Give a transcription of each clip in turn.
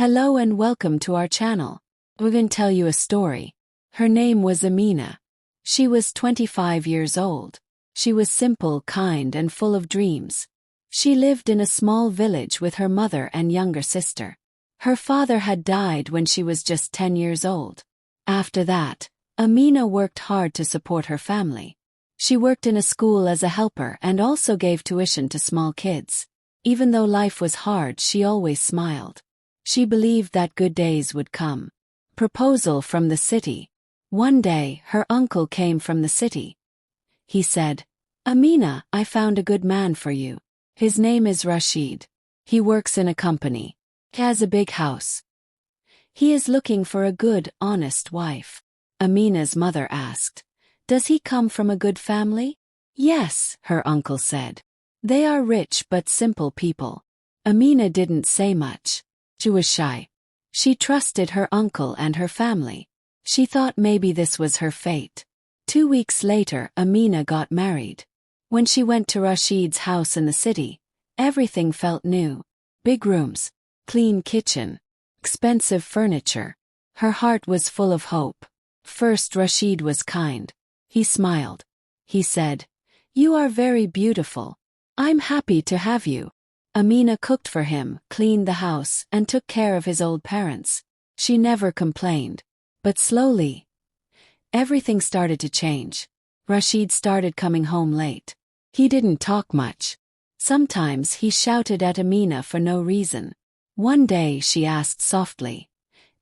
Hello and welcome to our channel. We're going to tell you a story. Her name was Amina. She was 25 years old. She was simple, kind, and full of dreams. She lived in a small village with her mother and younger sister. Her father had died when she was just 10 years old. After that, Amina worked hard to support her family. She worked in a school as a helper and also gave tuition to small kids. Even though life was hard, she always smiled. She believed that good days would come. Proposal from the city. One day, her uncle came from the city. He said, "Amina, I found a good man for you. His name is Rashid. He works in a company. He has a big house. He is looking for a good, honest wife." Amina's mother asked, "Does he come from a good family?" "Yes," her uncle said. "They are rich but simple people." Amina didn't say much. She was shy. She trusted her uncle and her family. She thought maybe this was her fate. 2 weeks later, Amina got married. When she went to Rashid's house in the city, everything felt new. Big rooms, clean kitchen, expensive furniture. Her heart was full of hope. First, Rashid was kind. He smiled. He said, "You are very beautiful. I'm happy to have you." Amina cooked for him, cleaned the house, and took care of his old parents. She never complained. But slowly, everything started to change. Rashid started coming home late. He didn't talk much. Sometimes he shouted at Amina for no reason. One day she asked softly,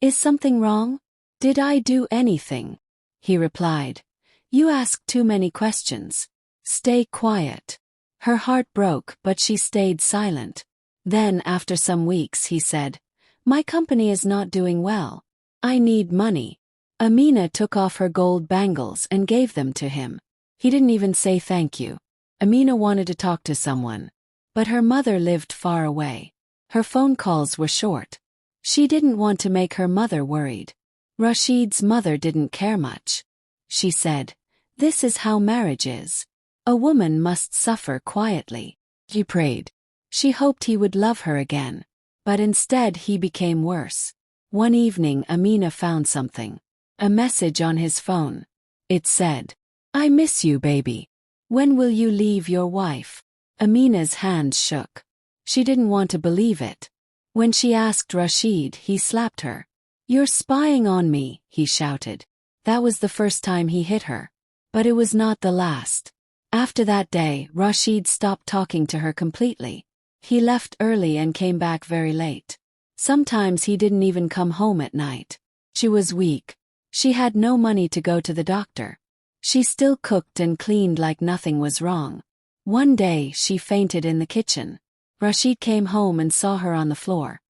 "Is something wrong? Did I do anything?" He replied, "You ask too many questions. Stay quiet." Her heart broke, but she stayed silent. Then, after some weeks, he said, "My company is not doing well. I need money." Amina took off her gold bangles and gave them to him. He didn't even say thank you. Amina wanted to talk to someone. But her mother lived far away. Her phone calls were short. She didn't want to make her mother worried. Rashid's mother didn't care much. She said, "This is how marriage is. A woman must suffer quietly." She prayed. She hoped he would love her again. But instead he became worse. One evening Amina found something. A message on his phone. It said, "I miss you, baby. When will you leave your wife?" Amina's hands shook. She didn't want to believe it. When she asked Rashid, he slapped her. "You're spying on me," he shouted. That was the first time he hit her. But it was not the last. After that day, Rashid stopped talking to her completely. He left early and came back very late. Sometimes he didn't even come home at night. She was weak. She had no money to go to the doctor. She still cooked and cleaned like nothing was wrong. One day she fainted in the kitchen. Rashid came home and saw her on the floor.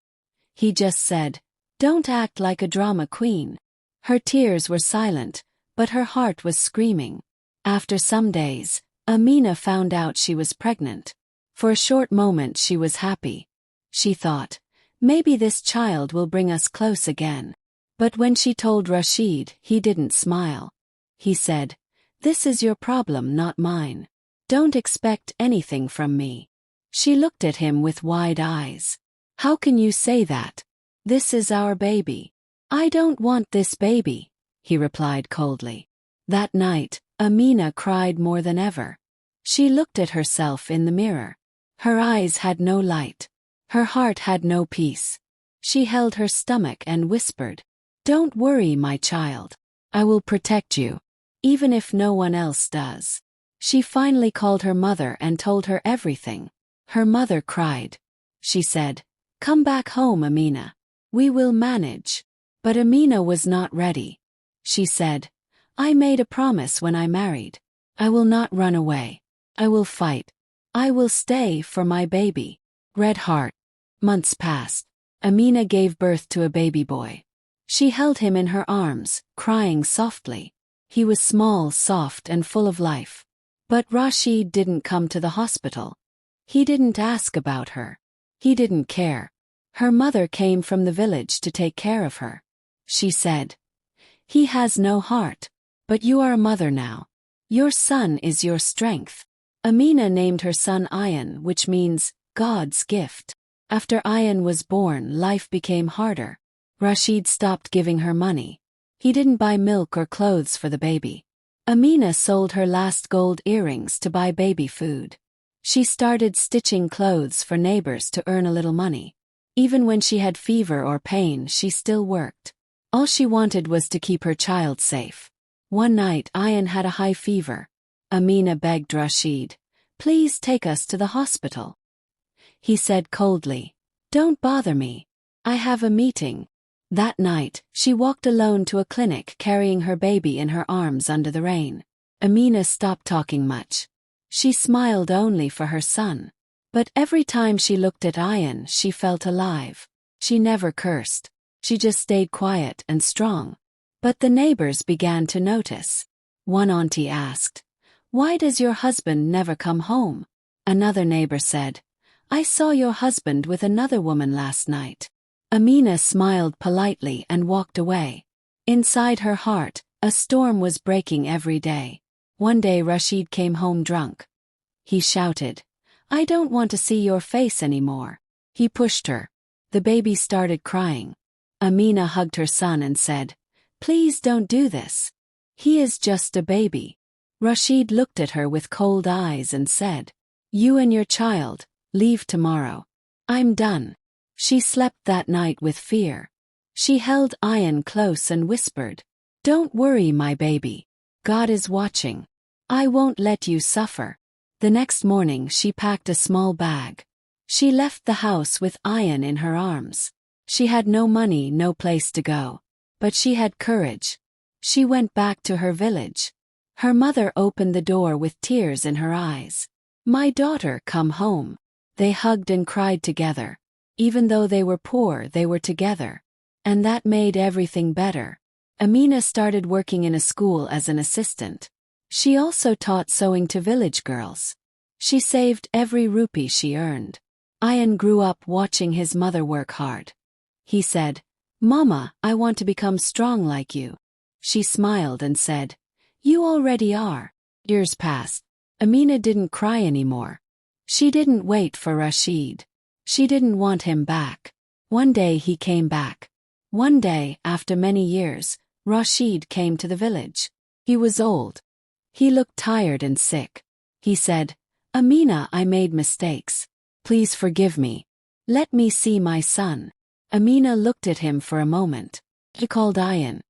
He just said, "Don't act like a drama queen." Her tears were silent, but her heart was screaming. After some days, Amina found out she was pregnant. For a short moment she was happy. She thought, maybe this child will bring us close again. But when she told Rashid, he didn't smile. He said, "This is your problem, not mine. Don't expect anything from me." She looked at him with wide eyes. "How can you say that? This is our baby." "I don't want this baby," he replied coldly. That night, Amina cried more than ever. She looked at herself in the mirror. Her eyes had no light. Her heart had no peace. She held her stomach and whispered, "Don't worry, my child. I will protect you, even if no one else does." She finally called her mother and told her everything. Her mother cried. She said, "Come back home, Amina. We will manage." But Amina was not ready. She said, "I made a promise when I married. I will not run away. I will fight. I will stay for my baby." Red heart. Months passed. Amina gave birth to a baby boy. She held him in her arms, crying softly. He was small, soft, and full of life. But Rashid didn't come to the hospital. He didn't ask about her. He didn't care. Her mother came from the village to take care of her. She said, "He has no heart. But you are a mother now. Your son is your strength." Amina named her son Ayan, which means God's gift. After Ayan was born, life became harder. Rashid stopped giving her money. He didn't buy milk or clothes for the baby. Amina sold her last gold earrings to buy baby food. She started stitching clothes for neighbors to earn a little money. Even when she had fever or pain, she still worked. All she wanted was to keep her child safe. One night, Ayan had a high fever. Amina begged Rashid, "Please take us to the hospital." He said coldly, "Don't bother me. I have a meeting." That night, she walked alone to a clinic carrying her baby in her arms under the rain. Amina stopped talking much. She smiled only for her son. But every time she looked at Ayan, she felt alive. She never cursed. She just stayed quiet and strong. But the neighbors began to notice. One auntie asked, "Why does your husband never come home?" Another neighbor said, "I saw your husband with another woman last night." Amina smiled politely and walked away. Inside her heart, a storm was breaking every day. One day Rashid came home drunk. He shouted, "I don't want to see your face anymore." He pushed her. The baby started crying. Amina hugged her son and said, "Please don't do this. He is just a baby." Rashid looked at her with cold eyes and said, "You and your child, leave tomorrow. I'm done." She slept that night with fear. She held Ayan close and whispered, "Don't worry, my baby. God is watching. I won't let you suffer." The next morning she packed a small bag. She left the house with Ayan in her arms. She had no money, no place to go. But she had courage. She went back to her village. Her mother opened the door with tears in her eyes. "My daughter, come home." They hugged and cried together. Even though they were poor, they were together. And that made everything better. Amina started working in a school as an assistant. She also taught sewing to village girls. She saved every rupee she earned. Ayan grew up watching his mother work hard. He said, "Mama, I want to become strong like you." She smiled and said, "You already are." Years passed. Amina didn't cry anymore. She didn't wait for Rashid. She didn't want him back. One day he came back. One day, after many years, Rashid came to the village. He was old. He looked tired and sick. He said, "Amina, I made mistakes. Please forgive me. Let me see my son." Amina looked at him for a moment. She called Ayan.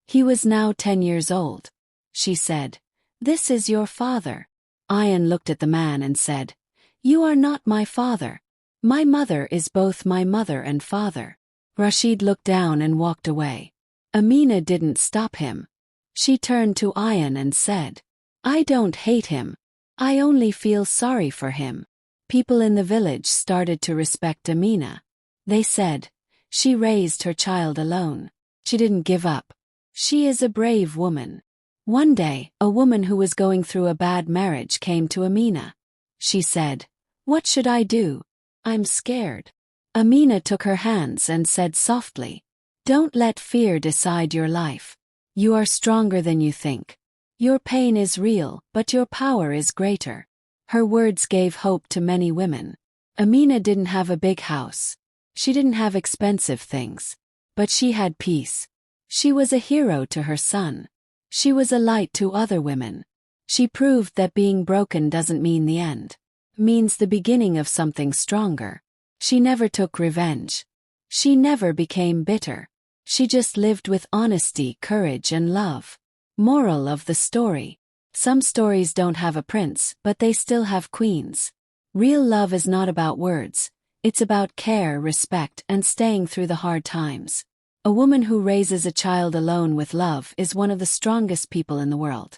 He was now 10 years old. She said, "This is your father." Ayan looked at the man and said, "You are not my father. My mother is both my mother and father." Rashid looked down and walked away. Amina didn't stop him. She turned to Ayan and said, "I don't hate him. I only feel sorry for him." People in the village started to respect Amina. They said, "She raised her child alone. She didn't give up. She is a brave woman." One day, a woman who was going through a bad marriage came to Amina. She said, "What should I do? I'm scared." Amina took her hands and said softly, "Don't let fear decide your life. You are stronger than you think. Your pain is real, but your power is greater." Her words gave hope to many women. Amina didn't have a big house. She didn't have expensive things. But she had peace. She was a hero to her son. She was a light to other women. She proved that being broken doesn't mean the end. It means the beginning of something stronger. She never took revenge. She never became bitter. She just lived with honesty, courage, and love. Moral of the story: some stories don't have a prince, but they still have queens. Real love is not about words. It's about care, respect, and staying through the hard times. A woman who raises a child alone with love is one of the strongest people in the world.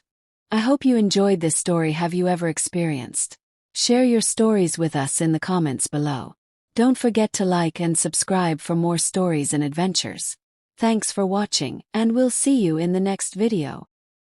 I hope you enjoyed this story. Have you ever experienced? Share your stories with us in the comments below. Don't forget to like and subscribe for more stories and adventures. Thanks for watching, and we'll see you in the next video.